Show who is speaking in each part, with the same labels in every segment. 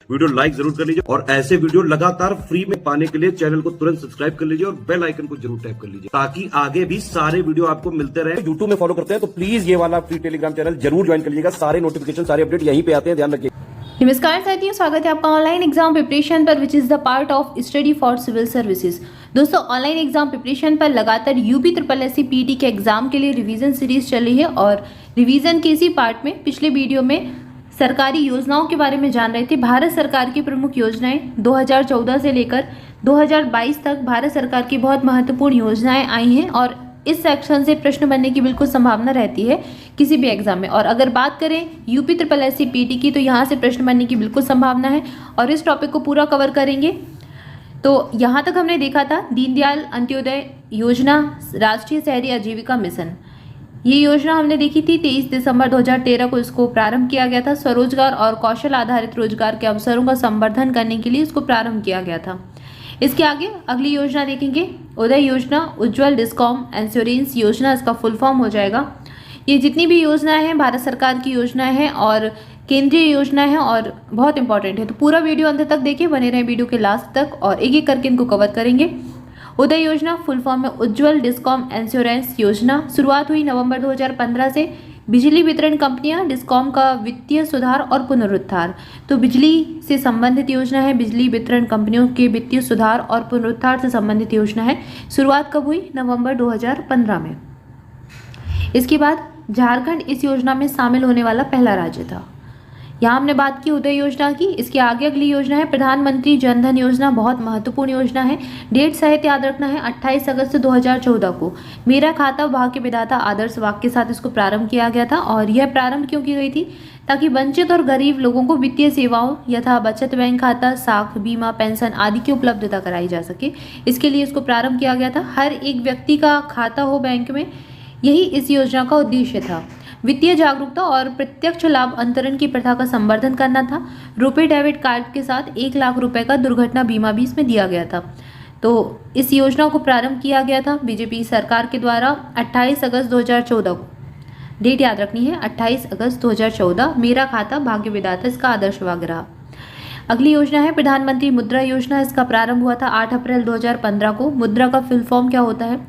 Speaker 1: Video like जरूर कर लीजिए और ऐसे वीडियो लगातार फ्री में पाने के लिए चैनल को तुरंत सब्सक्राइब कर लीजिए और बेल आइकन को जरूर टैप कर लीजिए ताकि आगे भी सारे वीडियो आपको मिलते रहे। यूट्यूब में फॉलो करते हैं तो प्लीज ये वाला फ्री टेलीग्राम चैनल जरूर ज्वाइन कर लीजिएगा। सारे नोटिफिकेशन सारे अपडेट यहीं पे आते हैं, ध्यान रखिए।
Speaker 2: नमस्कार साथियों, स्वागत है आपका ऑनलाइन एग्जाम प्रिपरेशन पर which is the part of study for civil services. दोस्तों, ऑनलाइन एग्जाम प्रिपरेशन पर लगातार यूपी SSSC पीटी के एग्जाम के लिए रिवीजन सीरीज चल रही है और रिवीजन के इसी पार्ट में पिछले वीडियो में सरकारी योजनाओं के बारे में जान रहे थे। भारत सरकार की प्रमुख योजनाएं 2014 से लेकर 2022 तक भारत सरकार की बहुत महत्वपूर्ण योजनाएं आई हैं और इस सेक्शन से प्रश्न बनने की बिल्कुल संभावना रहती है किसी भी एग्जाम में। और अगर बात करें यूपी SSSC पीटी की तो यहाँ से प्रश्न बनने की बिल्कुल संभावना है और इस टॉपिक को पूरा कवर करेंगे। तो यहाँ तक हमने देखा था दीनदयाल अंत्योदय योजना, राष्ट्रीय शहरी आजीविका मिशन, ये योजना हमने देखी थी। 23 दिसंबर 2013 को इसको प्रारंभ किया गया था। स्वरोजगार और कौशल आधारित रोजगार के अवसरों का संवर्धन करने के लिए इसको प्रारंभ किया गया था। इसके आगे अगली योजना देखेंगे, उदय योजना, उज्ज्वल डिस्कॉम इंश्योरेंस योजना, इसका फुल फॉर्म हो जाएगा। ये जितनी भी योजनाएं हैं भारत सरकार की योजनाएं हैं और केंद्रीय योजना है और बहुत इंपॉर्टेंट है, तो पूरा वीडियो अंत तक देखिए, बने रहें वीडियो के लास्ट तक और एक एक करके इनको कवर करेंगे। उदय योजना फुल फॉर्म में उज्ज्वल डिस्कॉम इंश्योरेंस योजना। शुरुआत हुई नवंबर 2015 से। बिजली वितरण कंपनियां, डिस्कॉम का वित्तीय सुधार और पुनरुद्धार, तो बिजली से संबंधित योजना है। बिजली वितरण कंपनियों के वित्तीय सुधार और पुनरुद्धार से संबंधित योजना है। शुरुआत कब हुई? नवंबर 2015 में। इसके बाद झारखंड इस योजना में शामिल होने वाला पहला राज्य था। यहाँ हमने बात की उदय योजना की। इसके आगे अगली योजना है प्रधानमंत्री जन धन योजना, बहुत महत्वपूर्ण योजना है। डेट सहित याद रखना है 28 अगस्त 2014 को मेरा खाता भाग्य विधाता आदर्श वाक्य के साथ इसको प्रारंभ किया गया था। और यह प्रारंभ क्यों की गई थी? ताकि वंचित और गरीब लोगों को वित्तीय सेवाओं यथा बचत बैंक खाता, साख, बीमा, पेंशन आदि की उपलब्धता कराई जा सके, इसके लिए इसको प्रारंभ किया गया था। हर एक व्यक्ति का खाता हो बैंक में, यही इस योजना का उद्देश्य था। वित्तीय जागरूकता और प्रत्यक्ष लाभ अंतरण की प्रथा का संवर्धन करना था। रुपे डेबिट कार्ड के साथ 1 लाख रुपए का दुर्घटना बीमा भी इसमें दिया गया था। तो इस योजना को प्रारंभ किया गया था बीजेपी सरकार के द्वारा 28 अगस्त 2014 को। डेट याद रखनी है 28 अगस्त 2014। मेरा खाता भाग्य विधाता इसका आदर्श वाक्य रहा। अगली योजना है प्रधानमंत्री मुद्रा योजना। इसका प्रारंभ हुआ था 8 अप्रैल 2015 को। मुद्रा का फुल फॉर्म क्या होता है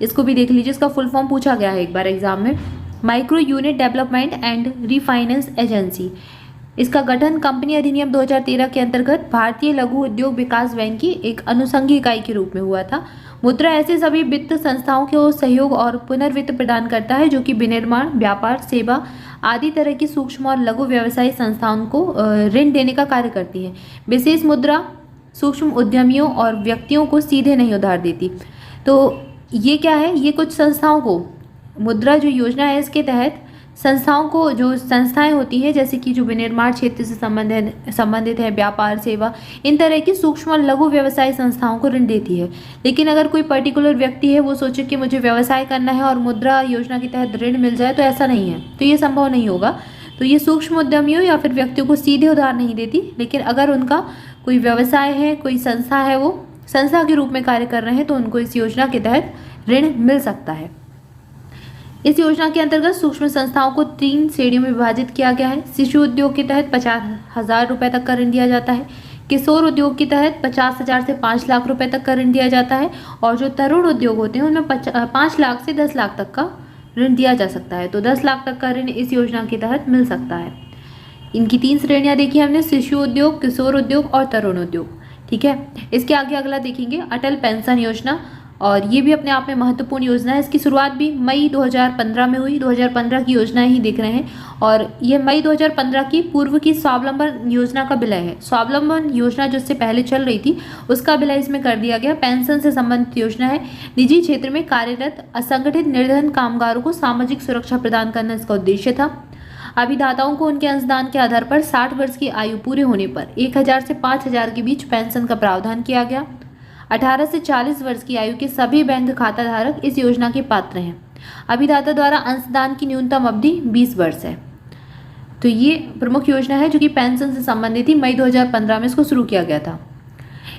Speaker 2: इसको भी देख लीजिए। इसका फुल फॉर्म पूछा गया है एक बार एग्जाम में। Micro unit development and refinance agency. इसका गठन कंपनी अधिनियम 2013 के अंतर्गत भारतीय लघु उद्योग विकास बैंक की एक अनुषंगी इकाई के रूप में हुआ था। मुद्रा ऐसे सभी वित्त संस्थाओं को सहयोग और पुनर्वित्त प्रदान करता है जो कि विनिर्माण, व्यापार, सेवा आदि तरह की सूक्ष्म और लघु व्यवसायी संस्थाओं को ऋण देने का कार्य करती है। विशेष मुद्रा सूक्ष्म उद्यमियों और व्यक्तियों को सीधे नहीं उधार देती। तो ये क्या है? ये कुछ संस्थाओं को, मुद्रा जो योजना है इसके तहत संस्थाओं को, जो संस्थाएं होती हैं जैसे कि जो विनिर्माण क्षेत्र से संबंधित है, व्यापार, सेवा, इन तरह की सूक्ष्म और लघु व्यवसाय संस्थाओं को ऋण देती है। लेकिन अगर कोई पर्टिकुलर व्यक्ति है वो सोचे कि मुझे व्यवसाय करना है और मुद्रा योजना के तहत ऋण मिल जाए, तो ऐसा नहीं है, तो ये संभव नहीं होगा। तो ये सूक्ष्म उद्यमियों या फिर व्यक्तियों को सीधे उधार नहीं देती, लेकिन अगर उनका कोई व्यवसाय है, कोई संस्था है, वो संस्था के रूप में कार्य कर रहे हैं, तो उनको इस योजना के तहत ऋण मिल सकता है। इस योजना के अंतर्गत सूक्ष्म संस्थाओं को 3 श्रेणियों में विभाजित किया गया है। शिशु उद्योग के तहत 50,000 रुपये तक का ऋण दिया जाता है। किशोर उद्योग के तहत 50,000 से 5 लाख रुपए तक का ऋण दिया जाता है। और जो तरुण उद्योग होते हैं उनमें 5 लाख से 10 लाख तक का ऋण दिया जा सकता है। तो 10 लाख तक का ऋण इस योजना के तहत मिल सकता है। इनकी 3 श्रेणियाँ देखी हमने, शिशु उद्योग, किशोर उद्योग और तरुण उद्योग। ठीक है, इसके आगे अगला देखेंगे अटल पेंशन योजना, और ये भी अपने आप में महत्वपूर्ण योजना है। इसकी शुरुआत भी मई 2015 में हुई। 2015 की योजनाएं ही देख रहे हैं और ये मई 2015 की पूर्व की स्वावलंबन योजना का विलय है। स्वावलंबन योजना जो इससे पहले चल रही थी उसका विलय इसमें कर दिया गया। पेंशन से संबंधित योजना है। निजी क्षेत्र में कार्यरत असंगठित निर्धन कामगारों को सामाजिक सुरक्षा प्रदान करना इसका उद्देश्य था। अभिदाताओं को उनके अंशदान के आधार पर 60 वर्ष की आयु पूरे होने पर 1,000 से 5,000 के बीच पेंशन का प्रावधान किया गया। 18 से 40 वर्ष की आयु के सभी बैंक खाता धारक इस योजना के पात्र हैं। अभिदाता द्वारा अंशदान की न्यूनतम अवधि 20 वर्ष है। तो ये प्रमुख योजना है जो कि पेंशन से संबंधित थी। मई 2015 में इसको शुरू किया गया था।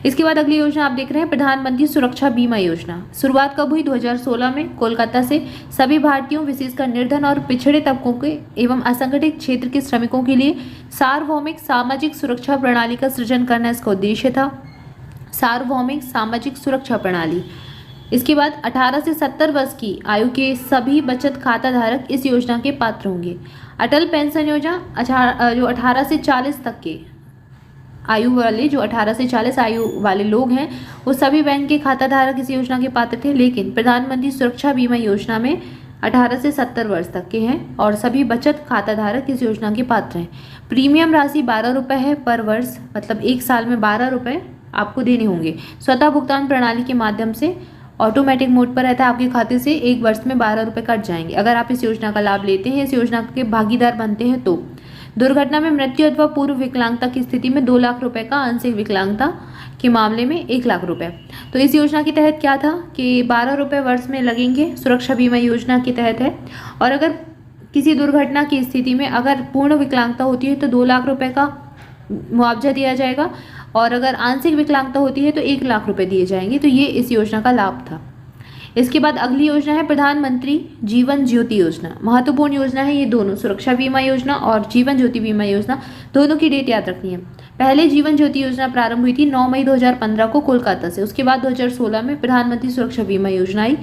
Speaker 2: इसके बाद अगली योजना आप देख रहे हैं प्रधानमंत्री सुरक्षा बीमा योजना। शुरुआत कब हुई? 2016 में कोलकाता से सभी भारतीयों विशेषकर निर्धन और पिछड़े तबकों के एवं असंगठित क्षेत्र के श्रमिकों के लिए सार्वभौमिक सामाजिक सुरक्षा प्रणाली का सृजन करना इसका उद्देश्य था। सार्वभौमिक सामाजिक सुरक्षा प्रणाली। इसके बाद 18 से 70 वर्ष की आयु के सभी बचत खाता धारक इस योजना के पात्र होंगे। अटल पेंशन योजना जो 18 से 40 तक के आयु वाले, जो 18 से 40 आयु वाले लोग हैं, वो सभी बैंक के खाता धारक इस योजना के पात्र थे। लेकिन प्रधानमंत्री सुरक्षा बीमा योजना में 18 से 70 वर्ष तक के हैं और सभी बचत खाता धारक इस योजना के पात्र हैं। प्रीमियम राशि 12 रुपये है पर वर्ष, मतलब एक साल में 12 रुपये आपको देने होंगे। स्वतः भुगतान प्रणाली के माध्यम से ऑटोमेटिक मोड पर रहता है, आपके खाते से एक वर्ष में 12 रुपये कट जाएंगे अगर आप इस योजना का लाभ लेते हैं, इस योजना के भागीदार बनते हैं। तो दुर्घटना में मृत्यु अथवा पूर्व विकलांगता की स्थिति में 2 लाख रुपए का, आंशिक विकलांगता के मामले में 1 लाख रुपए। तो इस योजना के तहत क्या था कि 12 रुपये वर्ष में लगेंगे, सुरक्षा बीमा योजना के तहत है। और अगर किसी दुर्घटना की स्थिति में अगर पूर्ण विकलांगता होती है तो 2 लाख रुपए का मुआवजा दिया जाएगा और अगर आंशिक विकलांगता होती है तो 1 लाख रुपए दिए जाएंगे। तो ये इस योजना का लाभ था। इसके बाद अगली योजना है प्रधानमंत्री जीवन ज्योति योजना। महत्वपूर्ण योजना है ये दोनों, सुरक्षा बीमा योजना और जीवन ज्योति बीमा योजना, दोनों की डेट याद रखनी है। पहले जीवन ज्योति योजना प्रारंभ हुई थी 9 मई 2015 को कोलकाता से। उसके बाद 2016 में प्रधानमंत्री सुरक्षा बीमा योजना आई।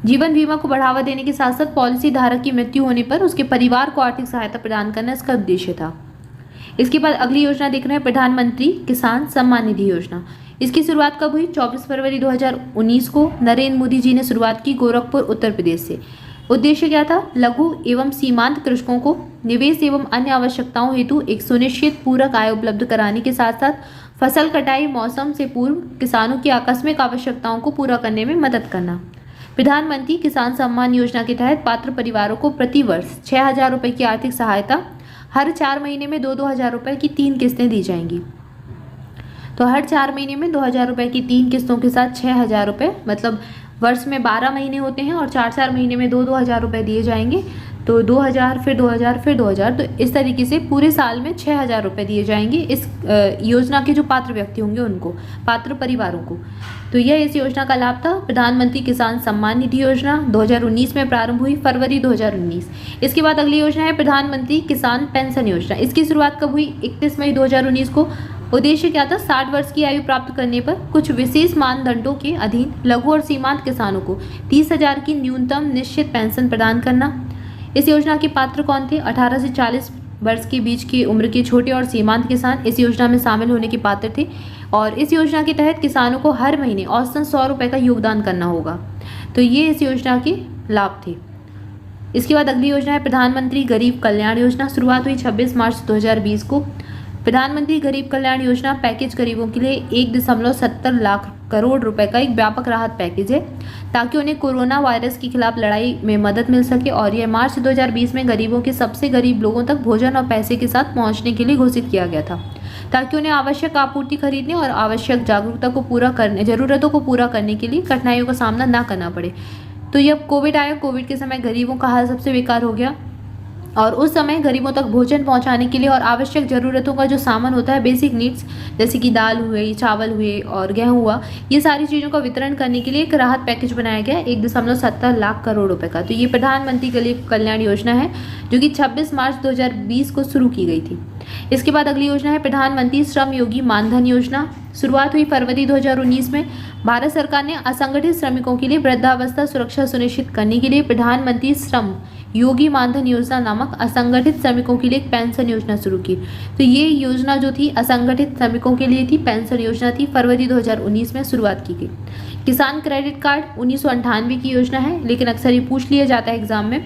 Speaker 2: जीवन बीमा को बढ़ावा देने के साथ साथ पॉलिसी धारक की मृत्यु होने पर उसके परिवार को आर्थिक सहायता प्रदान करना इसका उद्देश्य था। इसके बाद अगली योजना देख रहे हैं प्रधानमंत्री किसान सम्मान निधि योजना। इसकी शुरुआत कब हुई? 24 फरवरी 2019 को नरेंद्र मोदी जी ने शुरुआत की गोरखपुर उत्तर प्रदेश से। उद्देश्य क्या था? लघु एवं सीमांत कृषकों को निवेश एवं अन्य आवश्यकताओं हेतु एक सुनिश्चित पूरक आय उपलब्ध कराने के साथ साथ फसल कटाई मौसम से पूर्व किसानों की आकस्मिक आवश्यकताओं को पूरा करने में मदद करना। प्रधानमंत्री किसान सम्मान योजना के तहत पात्र परिवारों को प्रति वर्ष 6,000 रुपये की आर्थिक सहायता, हर 4 महीने में 2-2 हज़ार रुपये की 3 किस्तें दी जाएंगी। तो हर 4 महीने में 2,000 रुपये की 3 किस्तों के साथ 6,000 रुपये, मतलब वर्ष में 12 महीने होते हैं और 4-4 महीने में 2-2 हज़ार रुपये दिए जाएंगे। तो 2,000 फिर 2,000 फिर 2,000, तो इस तरीके से पूरे साल में 6,000 रुपये दिए जाएंगे इस योजना के जो पात्र व्यक्ति होंगे उनको, पात्र परिवारों को। तो यह इस योजना का लाभ था। प्रधानमंत्री किसान सम्मान निधि योजना 2019 में प्रारंभ हुई, फरवरी 2019। इसके बाद अगली योजना है प्रधानमंत्री किसान पेंशन योजना। इसकी शुरुआत कब हुई? 31 मई 2019 को। उद्देश्य क्या था? 60 वर्ष की आयु प्राप्त करने पर कुछ विशेष मानदंडों के अधीन लघु और सीमांत किसानों को 30,000 की न्यूनतम निश्चित पेंशन प्रदान करना। इस योजना के पात्र कौन थे? 18 से 40 वर्ष के बीच की उम्र के छोटे और सीमांत किसान इस योजना में शामिल होने के पात्र थे और इस योजना के तहत किसानों को हर महीने औसतन 100 रुपये का योगदान करना होगा। तो ये इस योजना के लाभ थे। इसके बाद अगली योजना है प्रधानमंत्री गरीब कल्याण योजना। शुरुआत हुई 26 मार्च 2020 को। प्रधानमंत्री गरीब कल्याण योजना पैकेज गरीबों के लिए 1.70 लाख करोड़ रुपए का एक व्यापक राहत पैकेज है ताकि उन्हें कोरोना वायरस के खिलाफ लड़ाई में मदद मिल सके और यह मार्च 2020 में गरीबों के सबसे गरीब लोगों तक भोजन और पैसे के साथ पहुंचने के लिए घोषित किया गया था ताकि उन्हें आवश्यक आपूर्ति खरीदने और आवश्यक जरूरतों को पूरा करने के लिए कठिनाइयों का सामना ना करना पड़े। तो जब कोविड आया, कोविड के समय गरीबों का हाल सबसे बेकार हो गया और उस समय गरीबों तक भोजन पहुंचाने के लिए और आवश्यक ज़रूरतों का जो सामान होता है, बेसिक नीड्स, जैसे कि दाल हुए, चावल हुए और गेहूं हुआ, ये सारी चीज़ों का वितरण करने के लिए एक राहत पैकेज बनाया गया 1.70 लाख करोड़ रुपए का। तो ये प्रधानमंत्री गरीब कल्याण योजना है जो कि 26 मार्च 2020 को शुरू की गई थी। इसके बाद अगली योजना है प्रधानमंत्री श्रम योगी मानधन योजना। शुरुआत हुई फरवरी 2019 में। भारत सरकार ने असंगठित श्रमिकों के लिए वृद्धावस्था सुरक्षा सुनिश्चित करने के लिए प्रधानमंत्री श्रम योगी मानधन योजना नामक असंगठित श्रमिकों के लिए एक पेंशन योजना शुरू की। तो ये योजना जो थी असंगठित श्रमिकों के लिए थी, पेंशन योजना थी, फरवरी 2019 में शुरुआत की गई। किसान क्रेडिट कार्ड 1998 की योजना है, लेकिन अक्सर ये पूछ लिया जाता है एग्जाम में,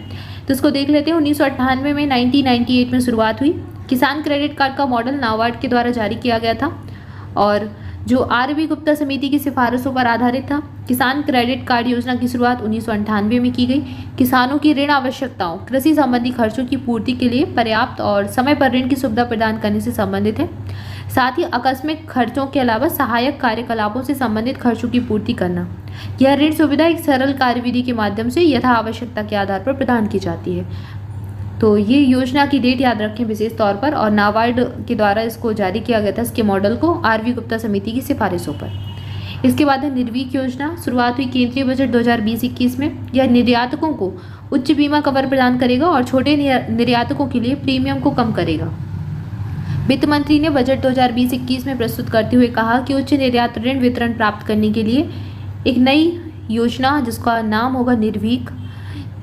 Speaker 2: तो इसको देख लेते हैं। 1998 में 1998 में शुरुआत हुई। किसान क्रेडिट कार्ड का मॉडल नाबार्ड के द्वारा जारी किया गया था और जो आर.बी. गुप्ता समिति की सिफारिशों पर आधारित था। किसान क्रेडिट कार्ड योजना की शुरुआत 1998 में की गई। किसानों की ऋण आवश्यकताओं, कृषि संबंधी खर्चों की पूर्ति के लिए पर्याप्त और समय पर ऋण की सुविधा प्रदान करने से संबंधित है। साथ ही आकस्मिक खर्चों के अलावा सहायक कार्यकलापों से संबंधित खर्चों की पूर्ति करना। यह ऋण सुविधा एक सरल कार्यविधि के माध्यम से यथा आवश्यकता के आधार पर प्रदान की जाती है। तो ये योजना की डेट याद रखें विशेष तौर पर, और नाबार्ड के द्वारा इसको जारी किया गया था, इसके मॉडल को आरवी गुप्ता समिति की सिफारिशों पर। इसके बाद है निर्वीक योजना। शुरुआत हुई केंद्रीय बजट 2020-21 में। यह निर्यातकों को उच्च बीमा कवर प्रदान करेगा और छोटे निर्यातकों के लिए प्रीमियम को कम करेगा। वित्त मंत्री ने बजट 2020-21 में प्रस्तुत करते हुए कहा कि उच्च निर्यात ऋण वितरण प्राप्त करने के लिए एक नई योजना जिसका नाम होगा निर्वीक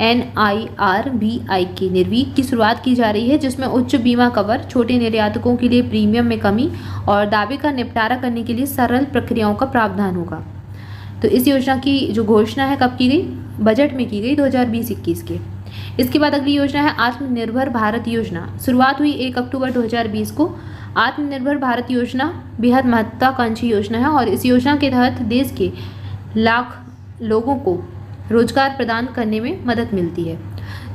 Speaker 2: NIRVIK निर्वीक की शुरुआत की जा रही है, जिसमें उच्च बीमा कवर, छोटे निर्यातकों के लिए प्रीमियम में कमी और दावे का निपटारा करने के लिए सरल प्रक्रियाओं का प्रावधान होगा। तो इस योजना की जो घोषणा है कब की गई? बजट में की गई 2020-21 के। इसके बाद अगली योजना है आत्मनिर्भर भारत योजना। शुरुआत हुई 1 अक्टूबर 2020 को। आत्मनिर्भर भारत योजना बेहद महत्वाकांक्षी योजना है और इस योजना के तहत देश के लाख लोगों को रोजगार प्रदान करने में मदद मिलती है।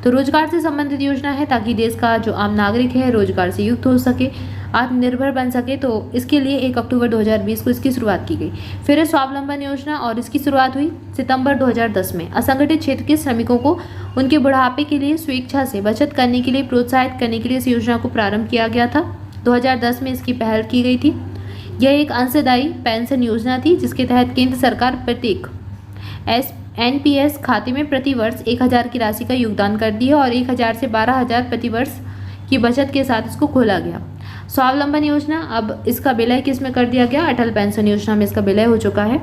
Speaker 2: तो रोजगार से संबंधित योजना है ताकि देश का जो आम नागरिक है रोजगार से युक्त हो सके, आत्मनिर्भर बन सके। तो इसके लिए 1 अक्टूबर 2020 को इसकी शुरुआत की गई। फिर है स्वावलंबन योजना और इसकी शुरुआत हुई सितंबर 2010 में। असंगठित क्षेत्र के श्रमिकों को उनके बुढ़ापे के लिए स्वेच्छा से बचत करने के लिए प्रोत्साहित करने के लिए इस योजना को प्रारंभ किया गया था। 2010 में इसकी पहल की गई थी। यह एक अंशदायी पेंशन योजना थी जिसके तहत केंद्र सरकार प्रत्येक NPS खाते में प्रति वर्ष 1000 की राशि का योगदान करती है और 1000 से 12000 प्रति वर्ष की बचत के साथ इसको खोला गया। स्वावलंबन योजना, अब इसका विलय किस में कर दिया गया? अटल पेंशन योजना में इसका विलय हो चुका है।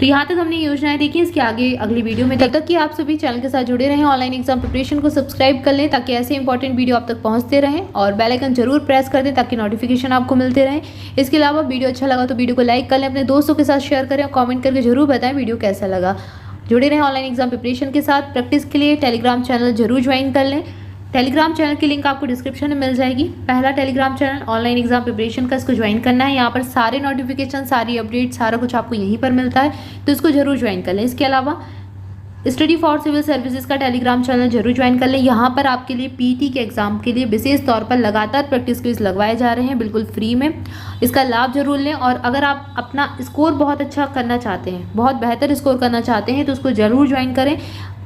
Speaker 2: तो यहाँ तक हमने योजनाएं देखी। इसके आगे अगली वीडियो में, तब तक कि आप सभी चैनल के साथ जुड़े रहें, ऑनलाइन एग्जाम प्रिपरेशन को सब्सक्राइब कर लें ताकि ऐसे इंपॉर्टेंट वीडियो आप तक पहुँचते रहें, और बेल आइकन जरूर प्रेस कर दें ताकि नोटिफिकेशन आपको मिलते रहें। इसके अलावा वीडियो अच्छा लगा तो वीडियो को लाइक कर लें, अपने दोस्तों के साथ शेयर करें और कॉमेंट करके जरूर बताएं वीडियो कैसा लगा। जुड़े रहें ऑनलाइन एग्जाम प्रिपरेशन के साथ। प्रैक्टिस के लिए टेलीग्राम चैनल जरूर ज्वाइन कर लें। टेलीग्राम चैनल की लिंक आपको डिस्क्रिप्शन में मिल जाएगी। पहला Telegram channel online exam preparation का, इसको ज्वाइन करना है। यहाँ पर सारे नोटिफिकेशन, सारी अपडेट, सारा कुछ आपको यहीं पर मिलता है, तो इसको जरूर ज्वाइन कर लें। इसके अलावा स्टडी फॉर सिविल सर्विसेज का टेलीग्राम चैनल जरूर ज्वाइन कर लें। यहाँ पर आपके लिए पीटी के एग्जाम के लिए विशेष तौर पर लगातार प्रैक्टिस क्विज लगवाए जा रहे हैं बिल्कुल फ्री में। इसका लाभ जरूर लें, और अगर आप अपना स्कोर बहुत अच्छा करना चाहते हैं, बहुत बेहतर स्कोर करना चाहते हैं, तो उसको जरूर ज्वाइन करें।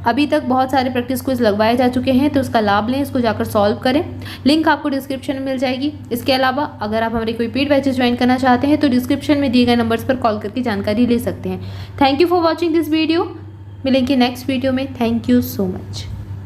Speaker 2: अभी तक बहुत सारे प्रैक्टिस क्विज लगवाए जा चुके हैं, तो उसका लाभ लें, इसको जाकर सॉल्व करें। लिंक आपको डिस्क्रिप्शन में मिल जाएगी। इसके अलावा अगर आप हमारे कोई पेड बैचेस ज्वाइन करना चाहते हैं तो डिस्क्रिप्शन में दिए गए नंबर्स पर कॉल करके जानकारी ले सकते हैं। Thank you for watching this video. मिलेंगे नेक्स्ट वीडियो में। Thank you so much.